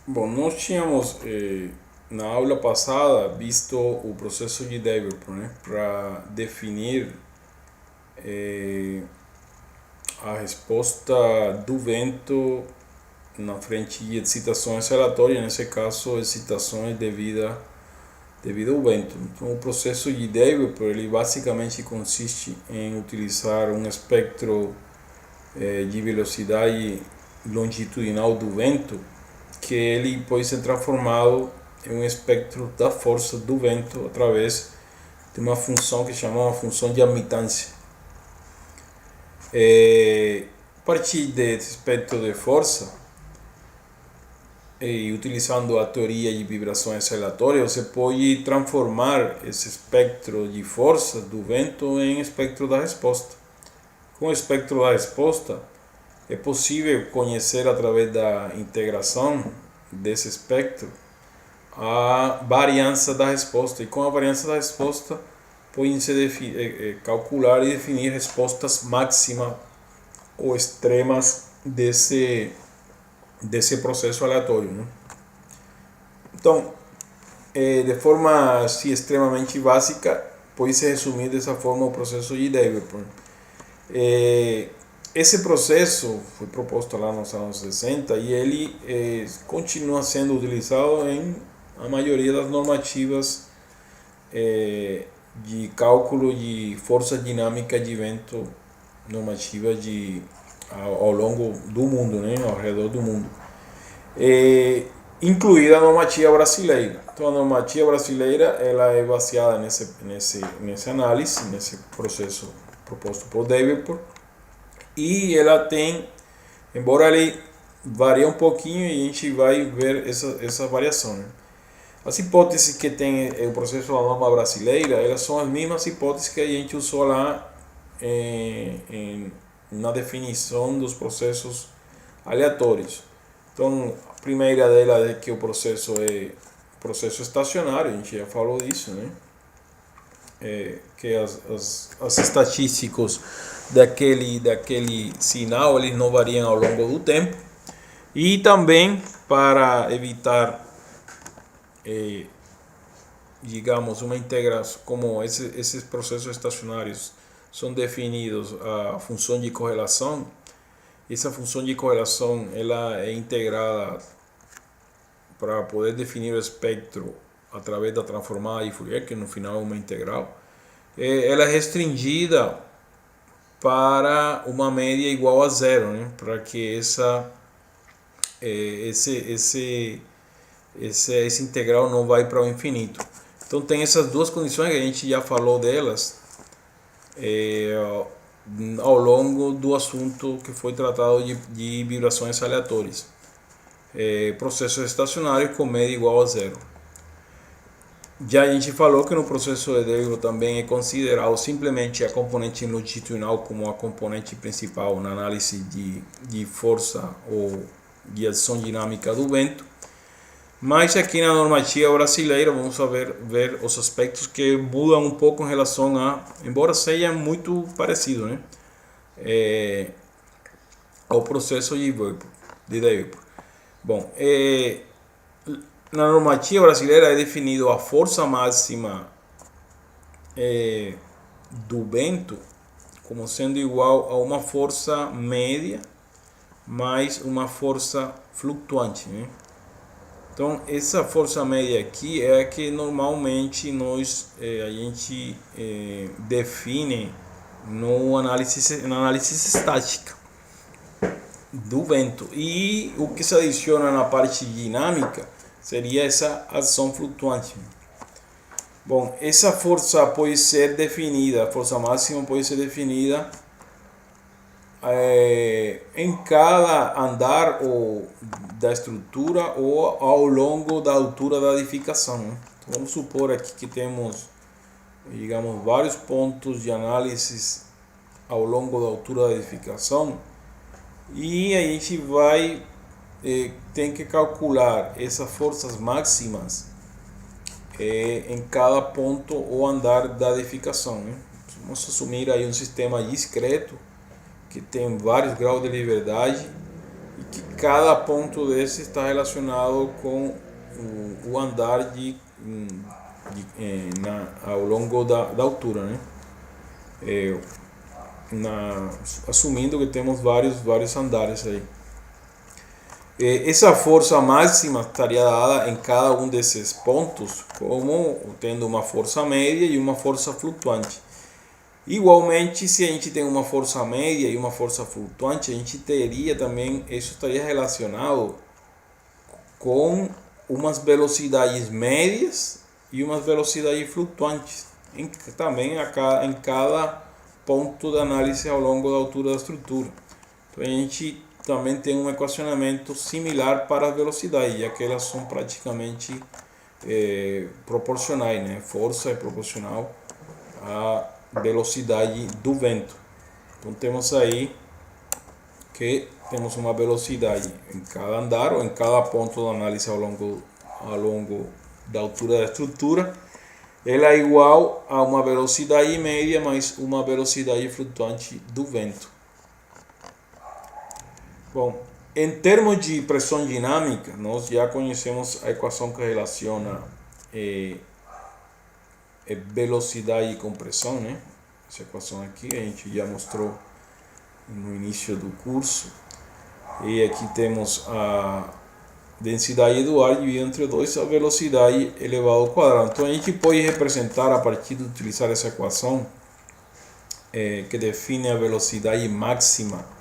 Bom, nós tínhamos na aula passada visto o processo de Davenport, né, para definir a resposta do vento na frente de excitações aleatórias, nesse caso excitações devido ao vento. Então, o processo de Davenport ele basicamente consiste em utilizar um espectro de velocidade longitudinal do vento, que ele pode ser transformado em um espectro da força do vento através de uma função que chama função de admitância. A partir desse espectro de força, e utilizando a teoria de vibrações aleatórias, você pode transformar esse espectro de força do vento em espectro da resposta. Com o espectro da resposta, é possível conhecer através da integração desse espectro a variância da resposta, e com a variância da resposta pode-se calcular e definir respostas máximas ou extremas desse processo aleatório, né? Então, de forma assim, extremamente básica, pode se resumir dessa forma o processo de Davenport. Esse processo foi proposto lá nos anos 60 e ele continua sendo utilizado em a maioria das normativas de cálculo de força dinâmica de vento, normativas ao longo do mundo, né, ao redor do mundo, incluída a normativa brasileira. Então, a normativa brasileira ela é baseada nesse análise, nesse processo proposto por Davenport, e ela tem, embora ele varie um pouquinho, e a gente vai ver essa variação, né? As hipóteses que tem o processo da norma brasileira, elas são as mesmas hipóteses que a gente usou lá na definição dos processos aleatórios. Então, a primeira delas é que o processo é processo estacionário, a gente já falou disso, né? Que as estatísticos daquele sinal eles não variam ao longo do tempo, e também para evitar digamos uma integração, como esses processos estacionários são definidos a função de correlação. Essa função de correlação ela é integrada para poder definir o espectro através da transformada de Fourier, que no final é uma integral. Ela é restringida para uma média igual a zero, né? Para que esse integral não vai para o infinito. Então tem essas duas condições que a gente já falou delas ao longo do assunto que foi tratado de vibrações aleatórias. Processo estacionário com média igual a zero. Já a gente falou que no processo de Davenport também é considerado simplesmente a componente longitudinal como a componente principal na análise de força ou de ação dinâmica do vento. Mas aqui na normativa brasileira vamos ver os aspectos que mudam um pouco em relação embora seja muito parecido, né, ao processo de Davenport. Bom, na normativa brasileira é definido a força máxima do vento como sendo igual a uma força média mais uma força flutuante, né? Então, essa força média aqui é a que normalmente a gente define na análise estática do vento. E o que se adiciona na parte dinâmica seria essa ação flutuante. Bom, essa força pode ser definida, a força máxima pode ser definida em cada andar da estrutura ou ao longo da altura da edificação, né? Então, vamos supor aqui que temos, digamos, vários pontos de análise ao longo da altura da edificação, e a gente tem que calcular essas forças máximas em cada ponto ou andar da edificação, né? Vamos assumir aí um sistema discreto que tem vários graus de liberdade e que cada ponto desse está relacionado com o andar ao longo da altura, né? Assumindo que temos vários andares aí. Essa força máxima estaria dada em cada um desses pontos, como tendo uma força média e uma força flutuante. Igualmente, se a gente tem uma força média e uma força flutuante, a gente teria também, isso estaria relacionado com umas velocidades médias e umas velocidades flutuantes, também em cada ponto de análise ao longo da altura da estrutura. Então a gente também tem um equacionamento similar para a velocidade, já que elas são praticamente proporcionais, né? Força é proporcional à velocidade do vento. Então temos aí que temos uma velocidade em cada andar ou em cada ponto de análise ao longo da altura da estrutura. Ela é igual a uma velocidade média mais uma velocidade flutuante do vento. Bom, em termos de pressão dinâmica, nós já conhecemos a equação que relaciona velocidade e compressão, né? Essa equação aqui a gente já mostrou no início do curso. E aqui temos a densidade do ar dividida entre 2, a velocidade elevado ao quadrado. Então a gente pode representar a partir de utilizar essa equação que define a velocidade máxima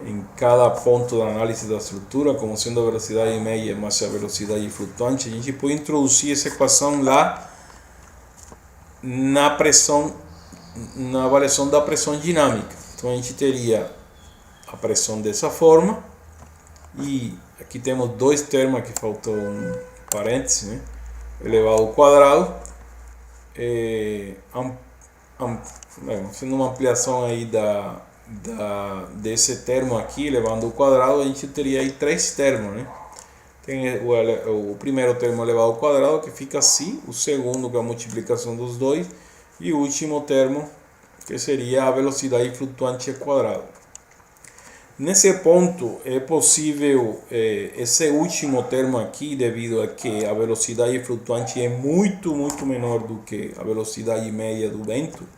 em cada ponto da análise da estrutura, como sendo a velocidade média mais a velocidade flutuante. A gente pode introduzir essa equação lá na avaliação da pressão dinâmica. Então a gente teria a pressão dessa forma, e aqui temos dois termos, aqui faltou um parêntese, né? Elevado ao quadrado, sendo uma ampliação aí desse termo aqui, elevado ao quadrado, a gente teria aí três termos, né? Tem o primeiro termo elevado ao quadrado, que fica assim, o segundo, que é a multiplicação dos dois, e o último termo, que seria a velocidade flutuante ao quadrado. Nesse ponto é possível esse último termo aqui, devido a que a velocidade flutuante é muito menor do que a velocidade média do vento,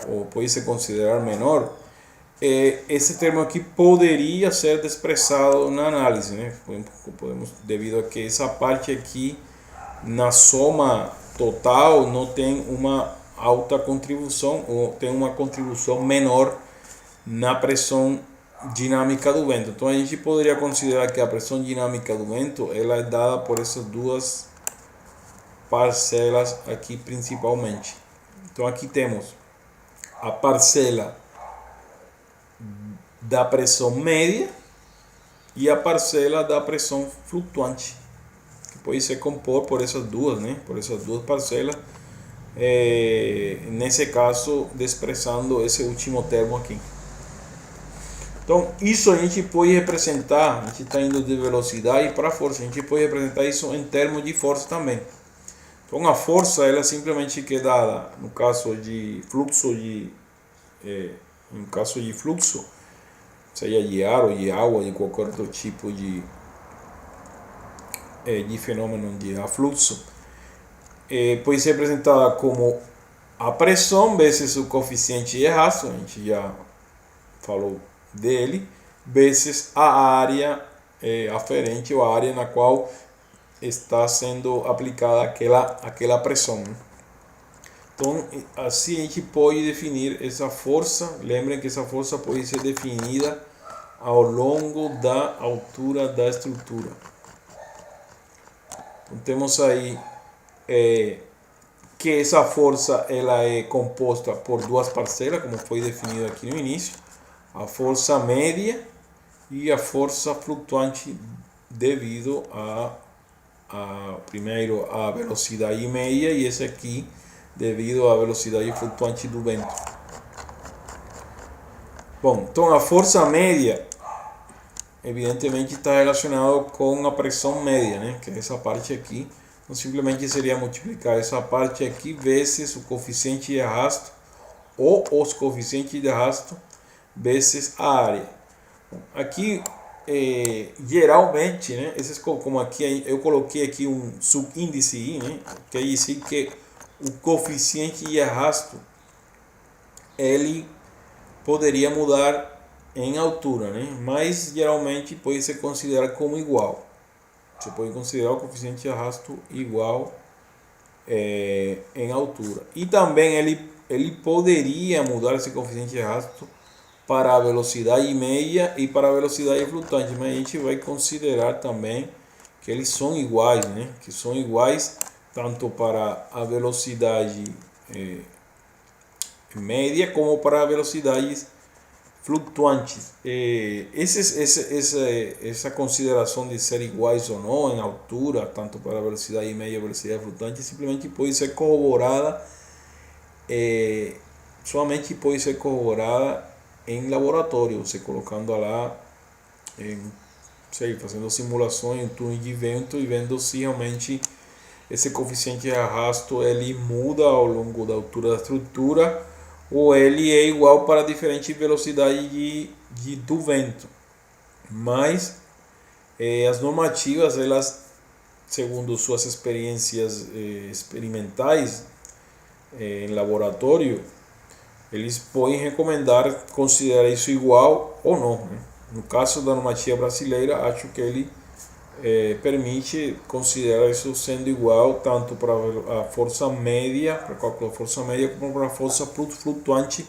ou pode se considerar menor. Esse termo aqui poderia ser expressado na análise, né? Devido a que essa parte aqui na soma total não tem uma alta contribuição, ou tem uma contribuição menor na pressão dinâmica do vento. Então a gente poderia considerar que a pressão dinâmica do vento ela é dada por essas duas parcelas aqui principalmente. Então aqui temos a parcela da pressão média e a parcela da pressão flutuante, que pode se compor por essas duas, né? Por essas duas parcelas. Nesse caso, expressando esse último termo aqui. Então, isso a gente pode representar, a gente está indo de velocidade para força, a gente pode representar isso em termos de força também. Então, a força ela simplesmente é dada no caso de fluxo seja de ar ou de água, de qualquer outro tipo de fenômeno de afluxo, pode ser representada como a pressão vezes o coeficiente de arrasto, a gente já falou dele, vezes a área aferente, ou a área na qual está sendo aplicada aquela pressão. Então, assim a gente pode definir essa força. Lembrem que essa força pode ser definida ao longo da altura da estrutura. Então, temos aí que essa força ela é composta por duas parcelas, como foi definido aqui no início: a força média e a força flutuante, devido primeiro a velocidade média, e esse aqui devido à velocidade flutuante do vento. Bom, então a força média evidentemente está relacionada com a pressão média, né? Que é essa parte aqui. Então simplesmente seria multiplicar essa parte aqui vezes o coeficiente de arrasto, ou os coeficientes de arrasto vezes a área. Aqui geralmente, né, esses, como aqui eu coloquei aqui um subíndice I, né, quer dizer que o coeficiente de arrasto ele poderia mudar em altura, né, mas geralmente pode ser considerado como igual. Você pode considerar o coeficiente de arrasto igual em altura. E também ele poderia mudar esse coeficiente de arrasto para a velocidade média e para a velocidade flutuante, mas a gente vai considerar também que eles são iguais, né? Que são iguais tanto para a velocidade média como para a velocidades flutuantes. Essa consideração de ser iguais ou não em altura, tanto para a velocidade média e a velocidade flutuante, simplesmente pode ser corroborada, somente pode ser corroborada em laboratório, você colocando lá, fazendo simulações em túnel de vento e vendo se realmente esse coeficiente de arrasto ele muda ao longo da altura da estrutura ou ele é igual para diferentes velocidades do vento. Mas as normativas, elas, segundo suas experiências experimentais em laboratório, eles podem recomendar considerar isso igual ou não, né? No caso da normativa brasileira, acho que ele permite considerar isso sendo igual tanto para a força média, para cálculo da força média, como para a força flutuante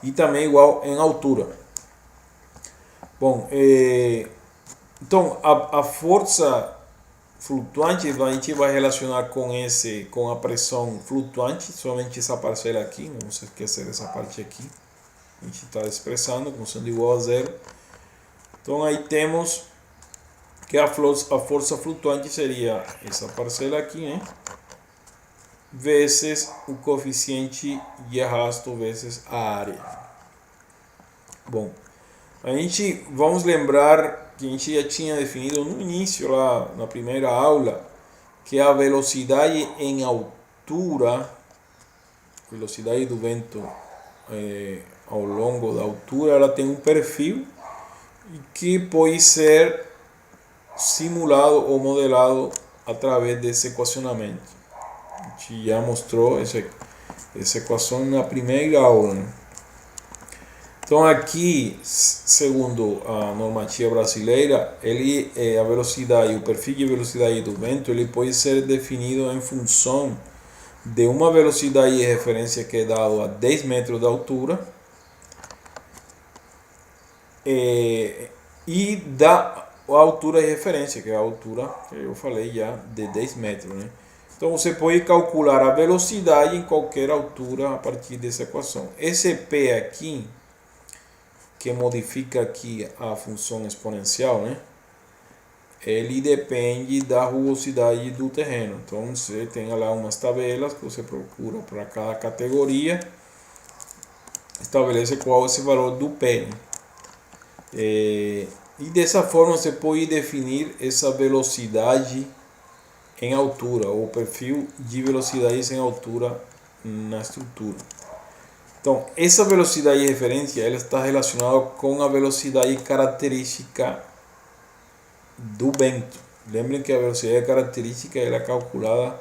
e também igual em altura. Bom, então a força flutuante a gente vai relacionar com a pressão flutuante, somente essa parcela aqui, não vamos esquecer essa parte aqui, a gente está expressando como sendo igual a zero. Então aí temos que a força flutuante seria essa parcela aqui, né? Vezes o coeficiente de arrasto vezes a área. Bom, a gente vamos lembrar que a gente já tinha definido no início, lá na primeira aula, que a velocidade em altura, velocidade do vento ao longo da altura, ela tem um perfil que pode ser simulado ou modelado através desse equacionamento. A gente já mostrou essa equação na primeira aula, né? Então aqui, segundo a normativa brasileira, a velocidade, o perfil de velocidade do vento, ele pode ser definido em função de uma velocidade de referência que é dada a 10 metros de altura e da altura de referência, que é a altura que eu falei já, de 10 metros, né? Então você pode calcular a velocidade em qualquer altura a partir dessa equação. Esse P aqui, que modifica aqui a função exponencial, né? Ele depende da rugosidade do terreno. Então você tem lá umas tabelas que você procura para cada categoria, estabelece qual é esse valor do P, né? E dessa forma você pode definir essa velocidade em altura, ou perfil de velocidades em altura na estrutura. Então, essa velocidade de referência ela está relacionada com a velocidade característica do vento. Lembrem que a velocidade característica ela é calculada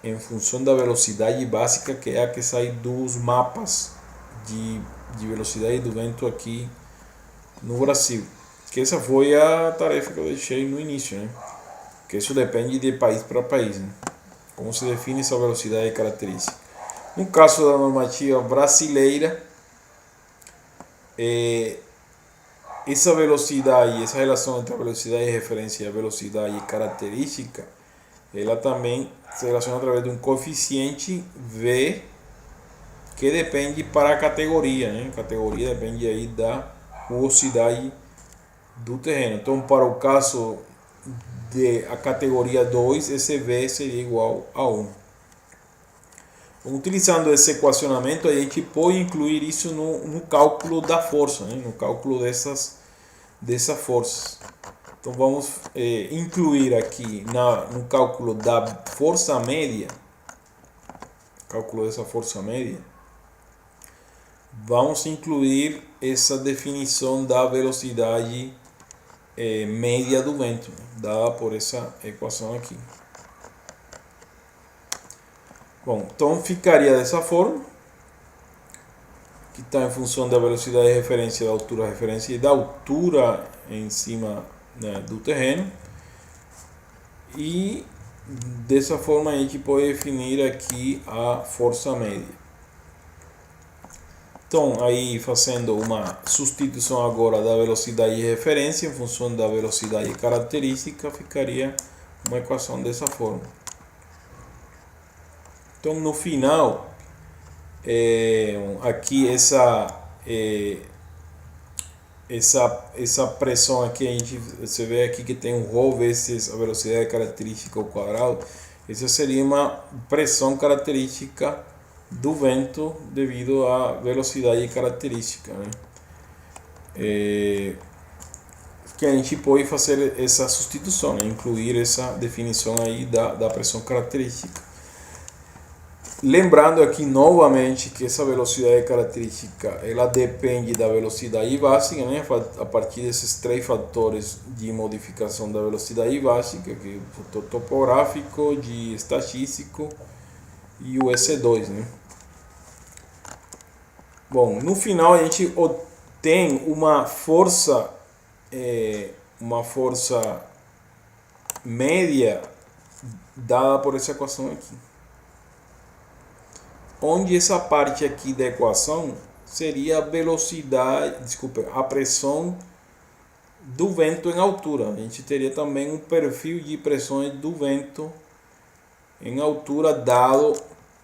em função da velocidade básica, que é a que sai dos mapas de velocidade do vento aqui no Brasil. Que essa foi a tarefa que eu deixei no início, né? Que isso depende de país para país, né? Como se define essa velocidade característica. No caso da normativa brasileira, essa velocidade, essa relação entre a velocidade de referência e a velocidade característica, ela também se relaciona através de um coeficiente V que depende para a categoria, né? A categoria depende aí da rugosidade do terreno. Então, para o caso de a categoria 2, esse V seria igual a 1. Utilizando esse equacionamento, a gente pode incluir isso no cálculo da força, né? No cálculo dessas forças. Então vamos incluir aqui no cálculo da força média, cálculo dessa força média, vamos incluir essa definição da velocidade média do vento, dada por essa equação aqui. Bom, então ficaria dessa forma, que está em função da velocidade de referência, da altura de referência e da altura em cima, né, do terreno. E dessa forma a gente pode definir aqui a força média. Então, aí fazendo uma substituição agora da velocidade de referência em função da velocidade característica, ficaria uma equação dessa forma. Então, no final, aqui essa pressão aqui, você vê aqui que tem um ρ vezes a velocidade característica ao quadrado. Essa seria uma pressão característica do vento devido à velocidade característica, né? Que a gente pode fazer essa substituição, né? Incluir essa definição aí da pressão característica. Lembrando aqui novamente que essa velocidade característica ela depende da velocidade básica, né? A partir desses três fatores de modificação da velocidade básica, que é o fator topográfico, de estatístico e o EC2, né? Bom, no final a gente tem uma força média dada por essa equação aqui, onde essa parte aqui da equação seria a velocidade, a pressão do vento em altura. A gente teria também um perfil de pressões do vento em altura dado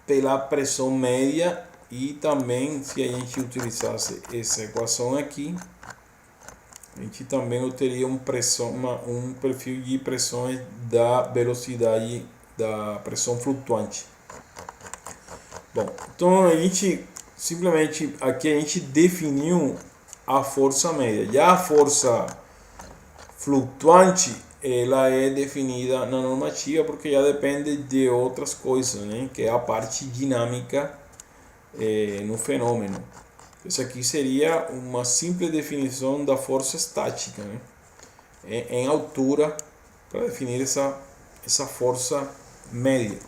pela pressão média, e também se a gente utilizasse essa equação aqui, a gente também teria um perfil de pressões da velocidade da pressão flutuante. Bom, então a gente simplesmente aqui a gente definiu a força média. Já a força flutuante ela é definida na normativa porque já depende de outras coisas, né? Que é a parte dinâmica no fenômeno. Isso aqui seria uma simples definição da força estática, né? Em altura, para definir essa força média.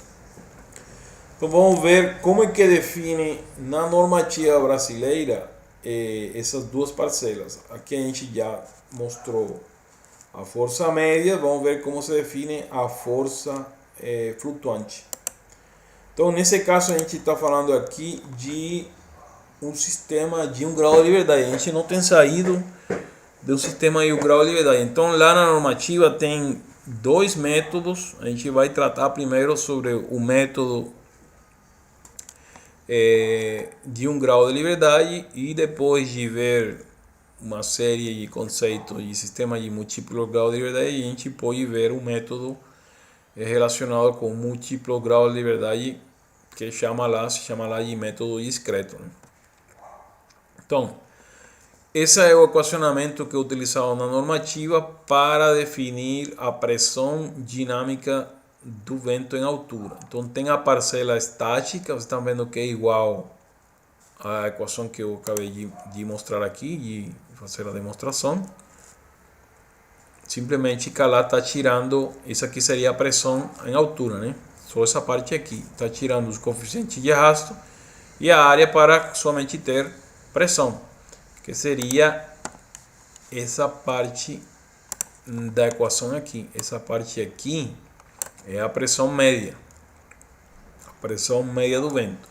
Então vamos ver como é que define na normativa brasileira essas duas parcelas. Aqui a gente já mostrou a força média, vamos ver como se define a força flutuante. Então nesse caso a gente está falando aqui de um sistema de 1 grau de liberdade. A gente não tem saído do sistema de 1 grau de liberdade. Então lá na normativa tem dois métodos. A gente vai tratar primeiro sobre o método de 1 grau de liberdade, e depois de ver uma série de conceitos de sistema de múltiplo grau de liberdade, a gente pode ver um método relacionado com múltiplo grau de liberdade, que se chama lá de método discreto, né? Então, esse é o equacionamento que é utilizado na normativa para definir a pressão dinâmica do vento em altura. Então tem a parcela estática, vocês estão vendo que é igual à equação que eu acabei de mostrar aqui, de fazer a demonstração. Simplesmente que lá está tirando, isso aqui seria a pressão em altura, né? Só essa parte aqui, está tirando os coeficientes de arrasto e a área para somente ter pressão, que seria essa parte da equação aqui. Essa parte aqui é a pressão média do vento,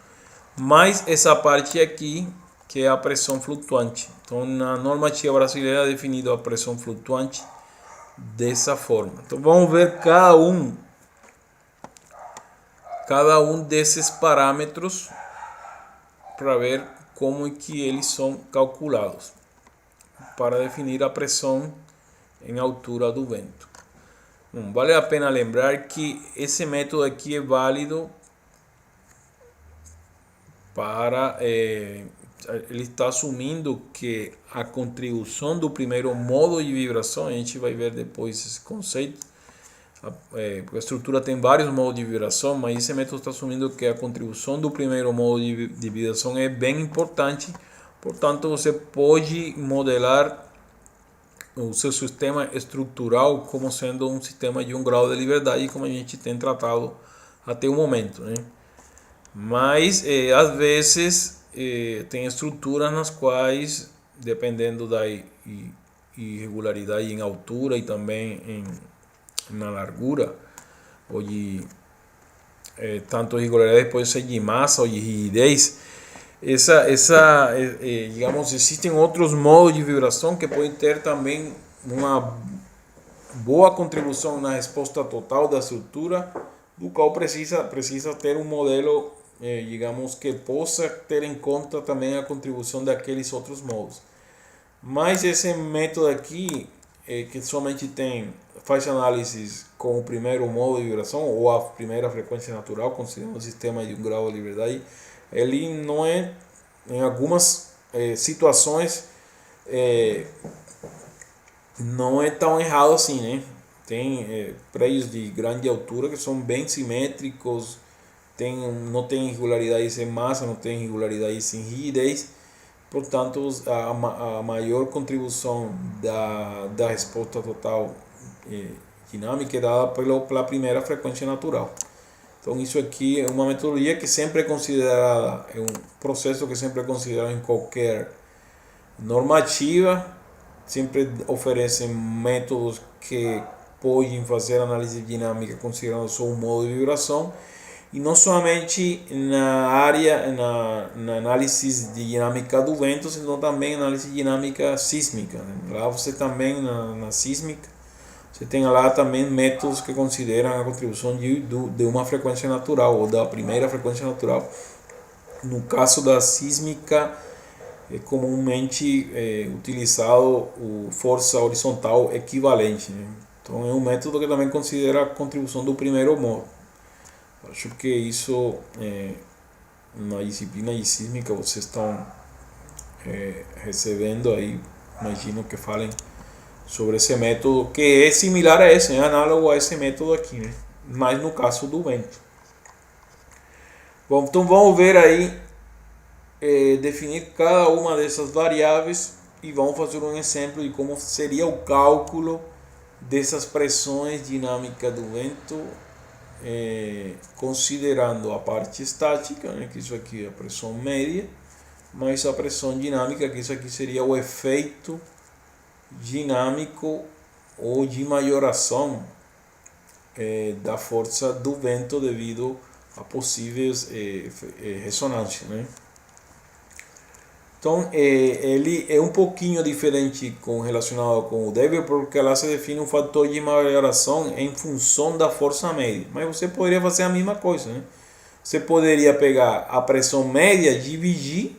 mais essa parte aqui que é a pressão flutuante. Então na normativa brasileira é definido a pressão flutuante dessa forma. Então vamos ver cada um desses parâmetros para ver como é que eles são calculados para definir a pressão em altura do vento. Bom, vale a pena lembrar que esse método aqui é válido para ele está assumindo que a contribuição do primeiro modo de vibração, a gente vai ver depois esse conceito, porque a estrutura tem vários modos de vibração, mas esse método está assumindo que a contribuição do primeiro modo de vibração é bem importante. Portanto, você pode modelar o seu sistema estrutural como sendo um sistema de um grau de liberdade, como a gente tem tratado até o momento, né? Mas às vezes tem estruturas nas quais, dependendo da irregularidade em altura e também na largura, ou de tanto irregularidade pode ser de massa ou de rigidez, digamos, existem outros modos de vibração que podem ter também uma boa contribuição na resposta total da estrutura, do qual precisa ter um modelo, digamos, que possa ter em conta também a contribuição daqueles outros modos. Mas esse método aqui, que somente faz análises com o primeiro modo de vibração ou a primeira frequência natural, considerando o sistema de um grau de liberdade, ele não é, em algumas situações, não é tão errado assim, né? Tem prédios de grande altura que são bem simétricos, não tem irregularidades em massa, não tem irregularidades em rigidez, portanto a maior contribuição da resposta total dinâmica é dada pela primeira frequência natural. Então isso aqui é uma metodologia que sempre é considerada, é um processo que sempre é considerado em qualquer normativa, sempre oferecem métodos que podem fazer análise dinâmica considerando só um modo de vibração, e não somente na área, na análise de dinâmica do vento, senão também análise dinâmica sísmica, né? Lá você também, na sísmica, você tem lá também métodos que consideram a contribuição de uma frequência natural, ou da primeira frequência natural. No caso da sísmica, é comumente utilizado força horizontal equivalente, né? Então é um método que também considera a contribuição do primeiro modo. Acho que isso, na disciplina de sísmica, vocês estão recebendo aí, imagino que falem sobre esse método, que é similar a esse, é análogo a esse método aqui, né? Mas no caso do vento. Bom, então vamos ver aí, definir cada uma dessas variáveis e vamos fazer um exemplo de como seria o cálculo dessas pressões dinâmicas do vento, considerando a parte estática, né, que isso aqui é a pressão média, mas a pressão dinâmica, que isso aqui seria o efeito dinâmico ou de majoração da força do vento devido a possíveis ressonâncias, né? Então ele é um pouquinho diferente relacionado com o Débio, porque lá se define um fator de majoração em função da força média. Mas você poderia fazer a mesma coisa, né? Você poderia pegar a pressão média, dividir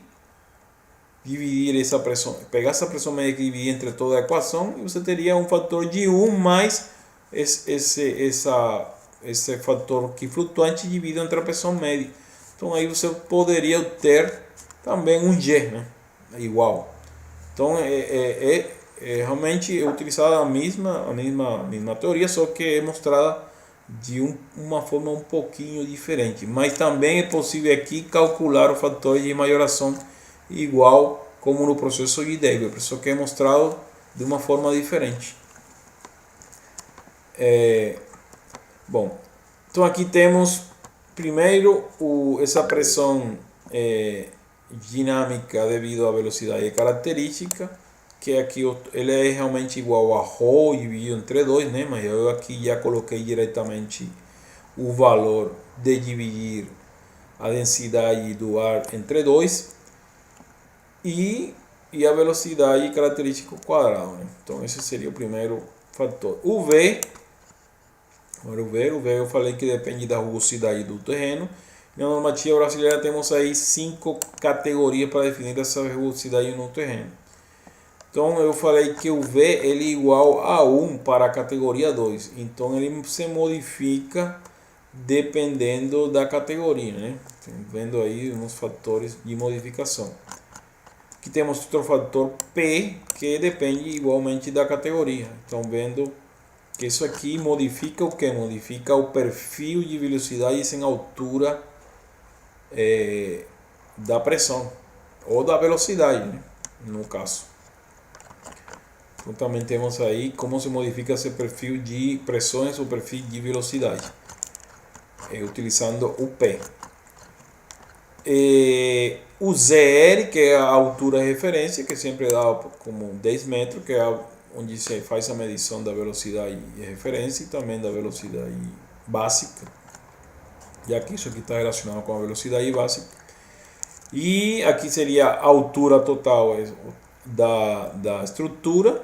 essa pressão, pegar essa pressão média e dividir entre toda a equação, e você teria um fator de 1 mais esse fator que flutuante dividido entre a pressão média. Então aí você poderia ter também um G, né? Igual. Então realmente é utilizada a mesma teoria, só que é mostrada de uma forma um pouquinho diferente. Mas também é possível aqui calcular o fator de majoração igual como no processo de Débio, só que é mostrado de uma forma diferente. Bom, então aqui temos primeiro essa pressão dinâmica devido à velocidade característica, que aqui ele é realmente igual a ρ dividido entre 2, né? Mas eu aqui já coloquei diretamente o valor de dividir a densidade do ar entre 2 e a velocidade característica ao quadrado, né? Então esse seria o primeiro fator. O V eu falei que depende da rugosidade do terreno. Na normativa brasileira temos aí 5 categorias para definir essa rugosidade no terreno. Então eu falei que o V ele é igual a 1 para a categoria 2. Então ele se modifica dependendo da categoria, né? Vendo aí uns fatores de modificação. Aqui temos outro fator P, que depende igualmente da categoria. Então vendo que isso aqui modifica o que? Modifica o perfil de velocidade sem altura da pressão ou da velocidade, né? No caso. Então também temos aí como se modifica esse perfil de pressões ou perfil de velocidade, utilizando o P. O ZR, que é a altura de referência, que sempre dá como 10 metros, que é onde se faz a medição da velocidade de referência e também da velocidade básica, já que isso aqui está relacionado com a velocidade básica. E aqui seria a altura total da estrutura.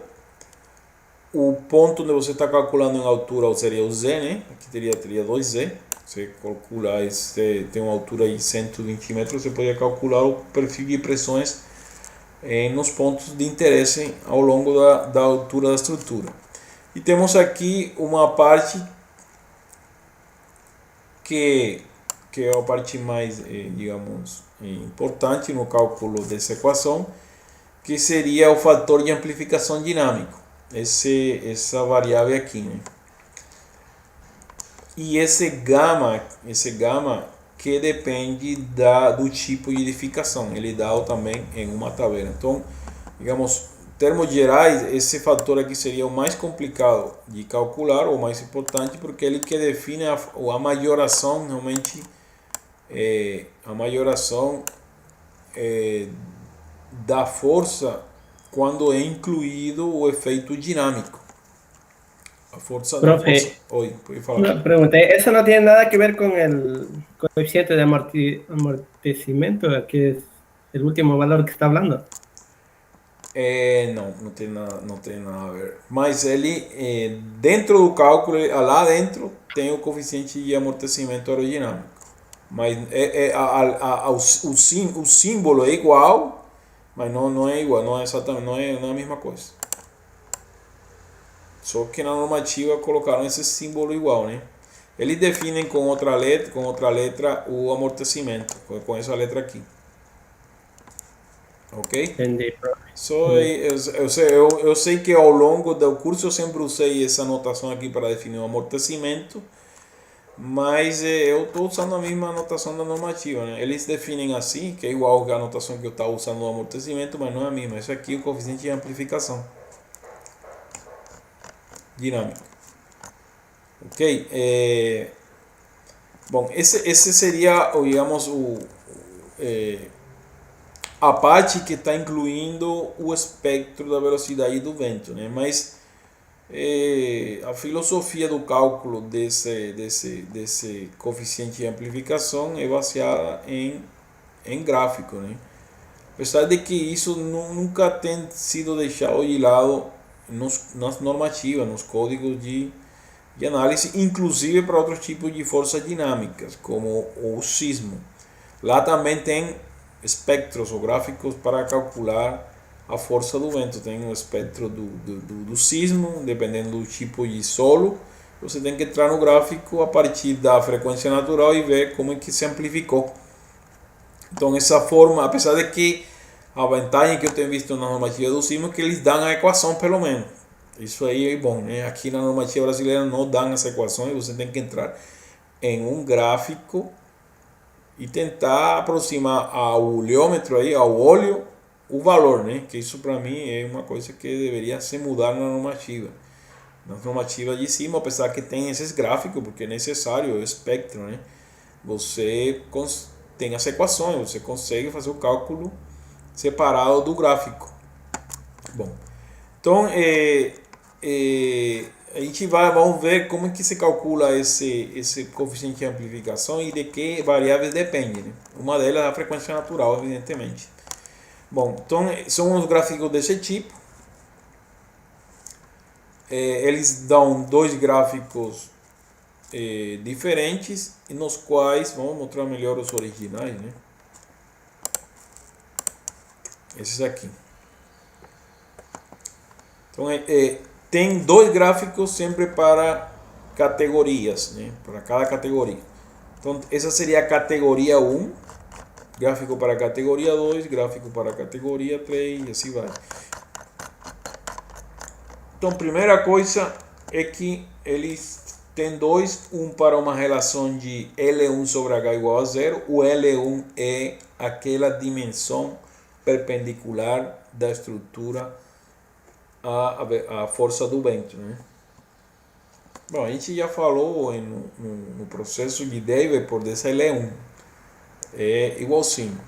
O ponto onde você está calculando em altura seria o Z, né? Aqui teria 2Z. Você calcula, tem uma altura de 120 metros, você pode calcular o perfil de pressões nos pontos de interesse ao longo da altura da estrutura. E temos aqui uma parte que é a parte mais, digamos, importante no cálculo dessa equação, que seria o fator de amplificação dinâmico, essa variável aqui, né? E esse gama que depende do tipo de edificação, ele dá também em uma tabela. Então, digamos, em termos gerais, esse fator aqui seria o mais complicado de calcular, ou mais importante, porque ele que define a majoração, realmente, a majoração da força quando é incluído o efeito dinâmico. A fuerza, la Profe, fuerza. Hoy, puede falar. una pregunta. ¿Eso no tiene nada que ver con el coeficiente de amortecimiento, que es el último valor que está hablando? Não tem nada a ver. Mas ele, dentro do cálculo, lá dentro, tem o coeficiente de amortecimento aerodinâmico. Mas o símbolo é igual, mas não é igual, não é exatamente, não é a mesma coisa. Só que na normativa colocaram esse símbolo igual, né? Eles definem com outra letra o amortecimento, com essa letra aqui. Ok? Entendí, profe. Eu sei que ao longo do curso eu sempre usei essa anotação aqui para definir o amortecimento, mas eu estou usando a mesma anotação da normativa, né? Eles definem assim, que é igual a anotação que eu estava usando no amortecimento, mas não é a mesma. Isso aqui é o coeficiente de amplificação dinâmica. Ok? Bom, esse seria, digamos, a parte que está incluindo o espectro da velocidade do vento, né? Mas a filosofia do cálculo desse coeficiente de amplificação é baseada em gráfico, né? Apesar de que isso nunca tem sido deixado de lado nas normativas, nos códigos de análise, inclusive para outros tipos de forças dinâmicas, como o sismo. Lá também tem espectros ou gráficos para calcular a força do vento. Tem o espectro do sismo, dependendo do tipo de solo. Você tem que entrar no gráfico a partir da frequência natural e ver como é que se amplificou. Então, essa forma, apesar de que a vantagem que eu tenho visto na normativa do sismo é que eles dão a equação, pelo menos. Isso aí é bom, né? Aqui na normativa brasileira não dão essa equação e você tem que entrar em um gráfico e tentar aproximar ao olhômetro, aí, ao olho, o valor, né? Que isso para mim é uma coisa que deveria se mudar na normativa. Na normativa de cima, apesar que tem esses gráficos, porque é necessário o espectro, né? Você tem as equações, você consegue fazer o cálculo separado do gráfico. Bom, então a gente vamos ver como é que se calcula esse coeficiente de amplificação e de que variáveis depende, né? Uma delas é a frequência natural, evidentemente. Bom, então são os gráficos desse tipo. Eles dão dois gráficos diferentes, e nos quais, vamos mostrar melhor os originais, né? Esses aqui. Então, tem dois gráficos sempre para categorias, né? Para cada categoria. Então, essa seria a categoria 1, gráfico para a categoria 2, gráfico para a categoria 3, e assim vai. Então, primeira coisa é que eles têm dois, um para uma relação de L1 sobre H igual a 0. O L1 é aquela dimensão perpendicular da estrutura a força do vento, né? Bom, a gente já falou no processo de Debye por dessa L1. É igualzinho.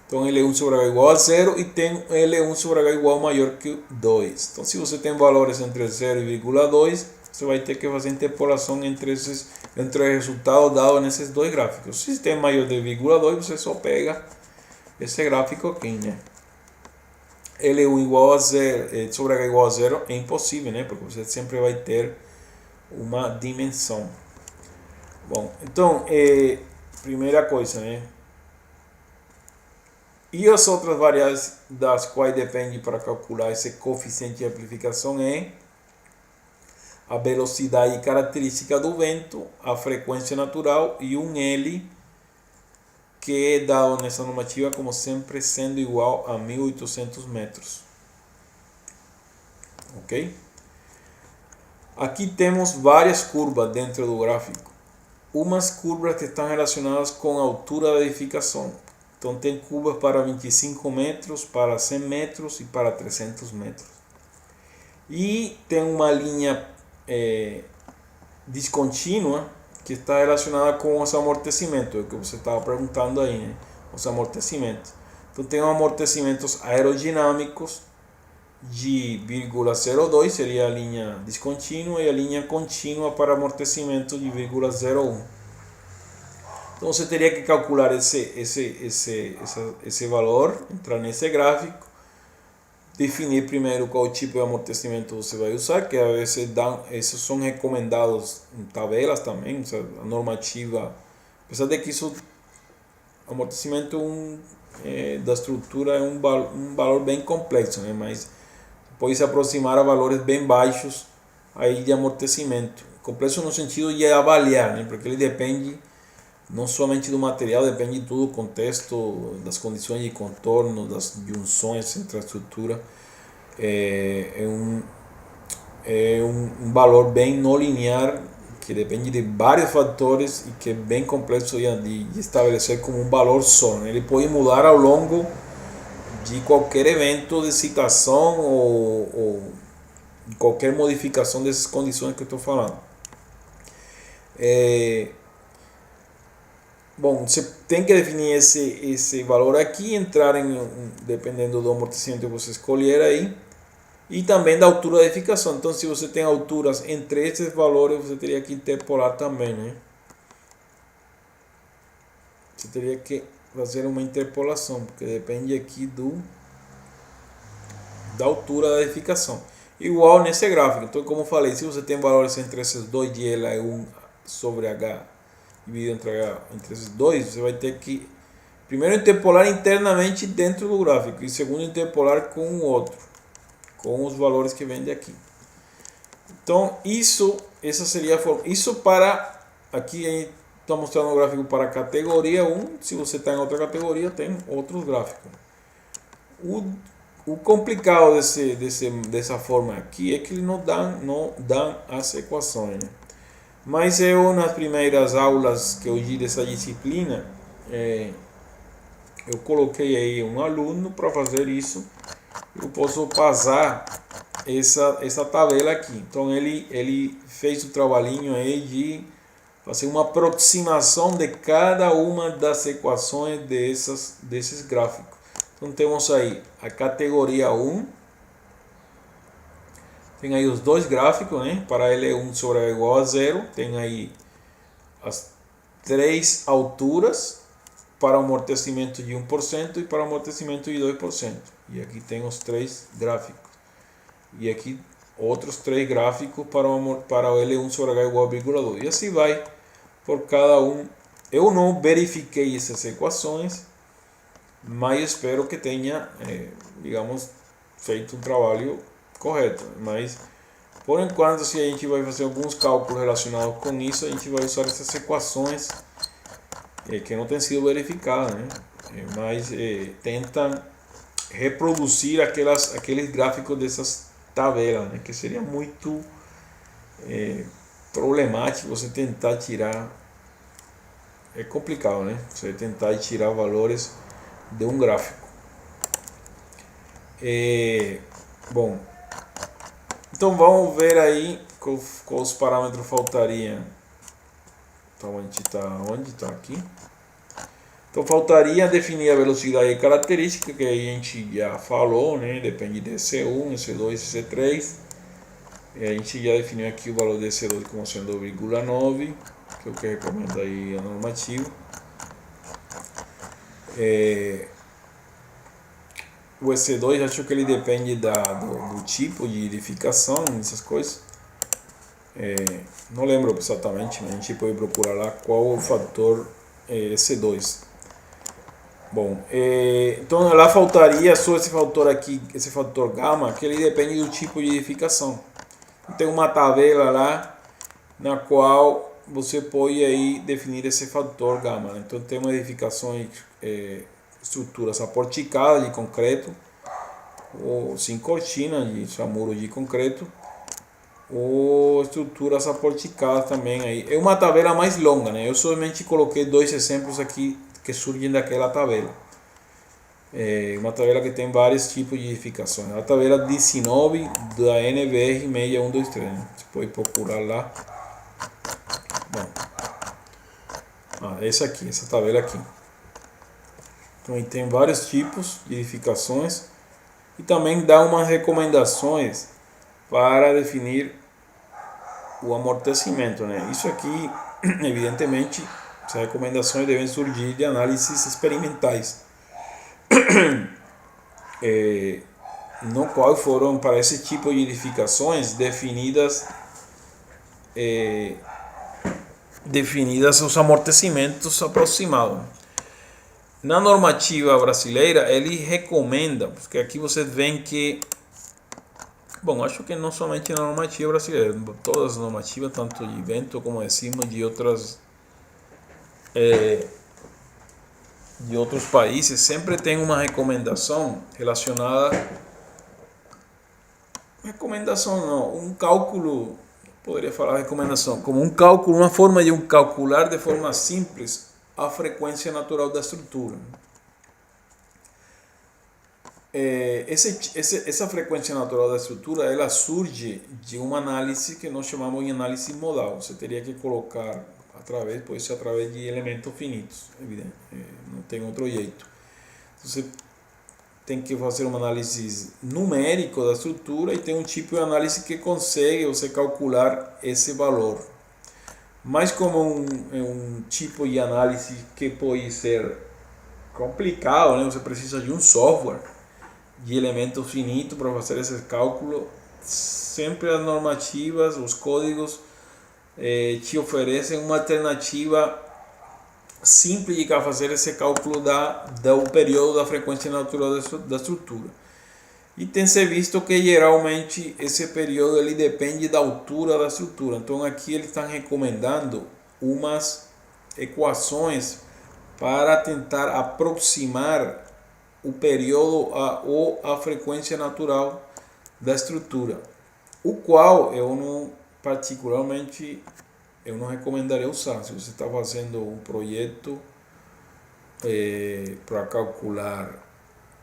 Então L1 sobre H igual a 0 e tem L1 sobre H igual maior que 2. Então se você tem valores entre 0 e 0,2, você vai ter que fazer interpolação entre o resultado dado nesses dois gráficos. Se tem maior de 0,2, você só pega esse gráfico aqui, né? L1 igual a 0 sobre H igual a 0 é impossível, né? Porque você sempre vai ter uma dimensão. Bom, então, primeira coisa, né? E as outras variáveis das quais depende para calcular esse coeficiente de amplificação é a velocidade característica do vento, a frequência natural e um L que é dado nessa normativa como sempre sendo igual a 1800 metros. Ok? Aqui temos várias curvas dentro do gráfico. Umas curvas que estão relacionadas com a altura da edificação. Então tem curvas para 25 metros, para 100 metros e para 300 metros. E tem uma linha descontínua que está relacionada com os amortecimentos, é o que você estava perguntando aí, né? Os amortecimentos. Então tem amortecimentos aerodinâmicos de 0,02, seria a linha descontínua, e a linha contínua para amortecimento de 0,01. Então você teria que calcular esse valor, entrar nesse gráfico, definir primeiro qual tipo de amortecimento você vai usar, que a vezes esses são recomendados em tabelas também, a normativa, apesar de que isso, amortecimento da estrutura é um valor bem complexo, né? Mas pode se aproximar a valores bem baixos aí de amortecimento. Complexo no sentido de avaliar, né? Porque ele depende não somente do material, depende de tudo, do contexto, das condições de contorno, das junções entre a estrutura. É um valor bem não linear, que depende de vários fatores e que é bem complexo de estabelecer como um valor só, né? Ele pode mudar ao longo de qualquer evento de excitação ou qualquer modificação dessas condições que eu estou falando. Bom, você tem que definir esse valor aqui, entrar dependendo do amortecimento que você escolher aí, e também da altura da edificação. Então, se você tem alturas entre esses valores, você teria que interpolar também, né? Você teria que fazer uma interpolação, porque depende aqui da altura da edificação. Igual nesse gráfico. Então, como eu falei, se você tem valores entre esses dois de L1 sobre H dividido entre esses dois, você vai ter que primeiro interpolar internamente dentro do gráfico e segundo interpolar com o outro, com os valores que vem daqui. Então essa seria a forma. Isso para aqui a gente está mostrando o gráfico para a categoria 1. Se você está em outra categoria, tem outros gráficos. O complicado dessa forma aqui é que ele não dá as equações, né? Mas eu, nas primeiras aulas que eu vi dessa disciplina, eu coloquei aí um aluno para fazer isso. Eu posso passar essa tabela aqui. Então ele fez o trabalhinho aí de fazer uma aproximação de cada uma das equações desses gráficos. Então temos aí a categoria 1. Tem aí os dois gráficos, né? Para L1 sobre H igual a 0. Tem aí as três alturas para amortecimento de 1% e para amortecimento de 2%. E aqui tem os três gráficos. E aqui outros três gráficos para o L1 sobre H igual a 0,2. E assim vai por cada um. Eu não verifiquei essas equações, mas espero que tenha, digamos, feito um trabalho correto. Mas por enquanto, se a gente vai fazer alguns cálculos relacionados com isso, a gente vai usar essas equações que não têm sido verificadas, né? Mas tentam reproduzir aqueles gráficos dessas tabelas, né? Que seria muito problemático você tentar tirar. É complicado, né? Você tentar tirar valores de um gráfico. Bom, então vamos ver aí quais parâmetros faltariam. Então a gente está onde? Está aqui. Então faltaria definir a velocidade característica, que a gente já falou, né? Depende de EC1, EC2 e EC3. E a gente já definiu aqui o valor de EC2 como sendo 0,9, que é o que recomenda aí a normativa. O EC2, acho que ele depende do tipo de edificação, essas coisas. Não lembro exatamente, mas a gente pode procurar lá qual o fator EC2. Bom, então lá faltaria só esse fator aqui, esse fator gama, que ele depende do tipo de edificação. Tem uma tabela lá na qual você pode aí definir esse fator gama. Então temos edificações, estruturas aporticadas de concreto, ou sem cortina, de muro de concreto, ou estruturas aporticadas também aí. É uma tabela mais longa, né? Eu somente coloquei 2 exemplos aqui que surgem daquela tabela. Uma tabela que tem vários tipos de edificações. A tabela 19 da NBR 6123, né? Você pode procurar lá. Bom, essa tabela aqui. Então aí tem vários tipos de edificações e também dá umas recomendações para definir o amortecimento, né? Isso aqui, evidentemente, essas recomendações devem surgir de análises experimentais, no qual foram para esse tipo de edificações definidas os amortecimentos aproximados. Na normativa brasileira, ele recomenda, porque aqui vocês veem que, bom, acho que não somente na normativa brasileira, todas as normativas, tanto de vento como de cima, de outros países, sempre tem uma recomendação relacionada, um cálculo, poderia falar recomendação, como um cálculo, uma forma de calcular de forma simples a frequência natural da estrutura. Essa frequência natural da estrutura, ela surge de uma análise que nós chamamos de análise modal. Você teria que colocar pode ser através de elementos finitos, evidente, não tem outro jeito. Você tem que fazer uma análise numérica da estrutura e tem um tipo de análise que consegue você calcular esse valor. Mas como um tipo de análise que pode ser complicado, né? Você precisa de um software de elementos finitos para fazer esse cálculo. Sempre as normativas, os códigos te oferecem uma alternativa simples de fazer esse cálculo do período da frequência natural da estrutura. E tem-se visto que geralmente esse período ele depende da altura da estrutura. Então aqui eles estão recomendando umas equações para tentar aproximar o período ou a frequência natural da estrutura, o qual particularmente eu não recomendaria usar. Se você está fazendo um projeto para calcular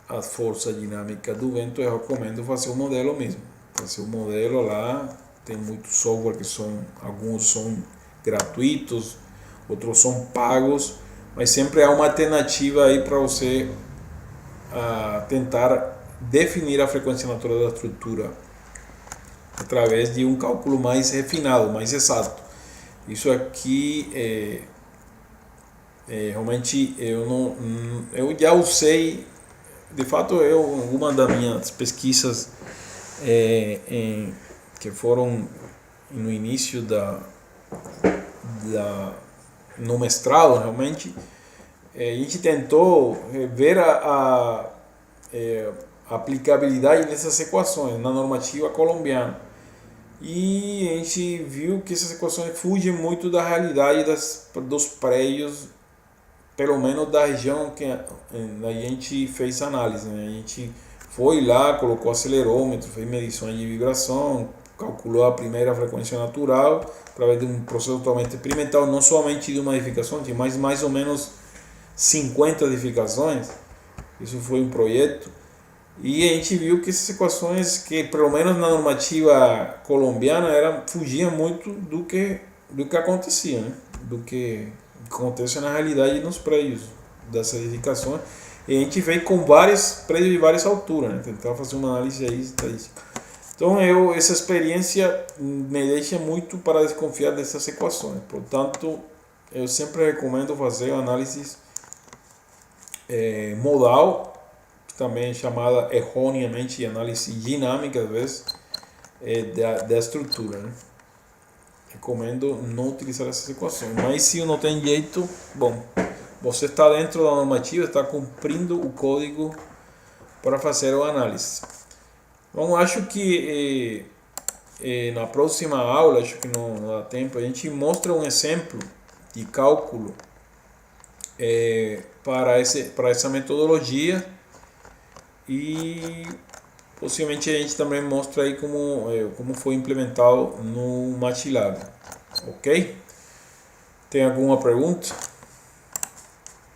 a força dinâmica do vento, eu recomendo fazer um modelo mesmo. Fazer um modelo lá, tem muitos software alguns são gratuitos, outros são pagos, mas sempre há uma alternativa aí para você tentar definir a frequência natural da estrutura através de um cálculo mais refinado, mais exato. Isso aqui realmente eu já usei. De fato, alguma das minhas pesquisas que foram no início no mestrado, realmente, a gente tentou ver a aplicabilidade dessas equações na normativa colombiana. E a gente viu que essas equações fugem muito da realidade dos prédios, pelo menos da região que a gente fez análise, né? A gente foi lá, colocou acelerômetro, fez medições de vibração, calculou a primeira frequência natural através de um processo totalmente experimental, não somente de uma edificação, tinha mais ou menos 50 edificações. Isso foi um projeto E a gente viu que essas equações, que pelo menos na normativa colombiana, fugiam muito do que acontecia, né? Do que acontece na realidade nos prédios dessas edificações. E a gente veio com vários prédios de várias alturas, né? Tentar fazer uma análise aí estadística. Então, essa experiência me deixa muito para desconfiar dessas equações. Portanto, eu sempre recomendo fazer análises modal, também chamada erroneamente análise dinâmica, às vezes, da estrutura, né? Recomendo não utilizar essas equações. Mas se não tem jeito, bom, você está dentro da normativa, está cumprindo o código para fazer a análise. Bom, acho que na próxima aula, acho que não dá tempo, a gente mostra um exemplo de cálculo para essa metodologia e possivelmente a gente também mostra aí como foi implementado no MATLAB, ok? Tem alguma pergunta?